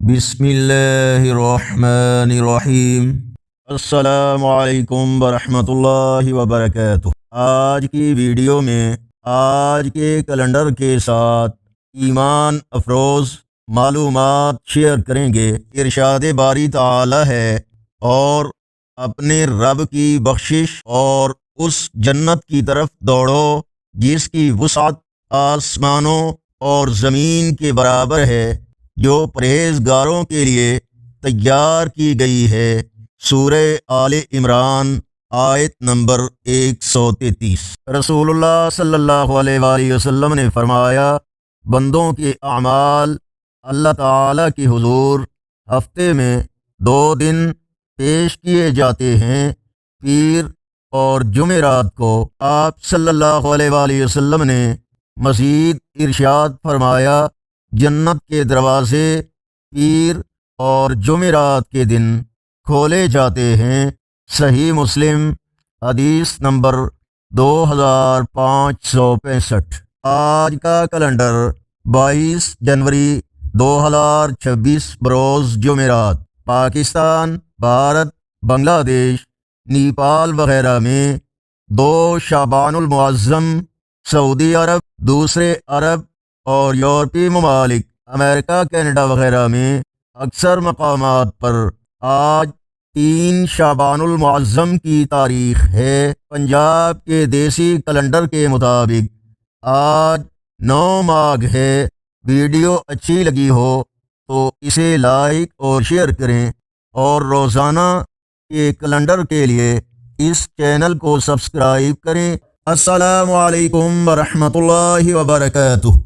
بسم اللہ الرحمن الرحیم۔ السلام علیکم ورحمۃ اللہ وبرکاتہ۔ آج کی ویڈیو میں آج کے کیلنڈر کے ساتھ ایمان افروز معلومات شیئر کریں گے۔ ارشاد باری تعالی ہے، اور اپنے رب کی بخشش اور اس جنت کی طرف دوڑو جس کی وسعت آسمانوں اور زمین کے برابر ہے، جو پرہیزگاروں کے لیے تیار کی گئی ہے۔ سورہ آل عمران آیت نمبر 133۔ رسول اللہ صلی اللہ علیہ وآلہ وسلم نے فرمایا، بندوں کے اعمال اللہ تعالیٰ کے حضور ہفتے میں 2 دن پیش کیے جاتے ہیں، پیر اور جمعرات کو۔ آپ صلی اللہ علیہ وآلہ وسلم نے مزید ارشاد فرمایا، جنت کے دروازے پیر اور جمعرات کے دن کھولے جاتے ہیں۔ صحیح مسلم حدیث نمبر 2565۔ آج کا کیلنڈر 22 جنوری 2026 بروز جمعرات۔ پاکستان، بھارت، بنگلہ دیش، نیپال وغیرہ میں 2 شعبان المعظم، سعودی عرب، دوسرے عرب اور یورپی ممالک، امریکہ، کینیڈا وغیرہ میں اکثر مقامات پر آج 3 شعبان المعظم کی تاریخ ہے۔ پنجاب کے دیسی کیلنڈر کے مطابق آج 9 ماگھ ہے۔ ویڈیو اچھی لگی ہو تو اسے لائک اور شیئر کریں، اور روزانہ کے کیلنڈر کے لیے اس چینل کو سبسکرائب کریں۔ السلام علیکم ورحمۃ اللہ وبرکاتہ۔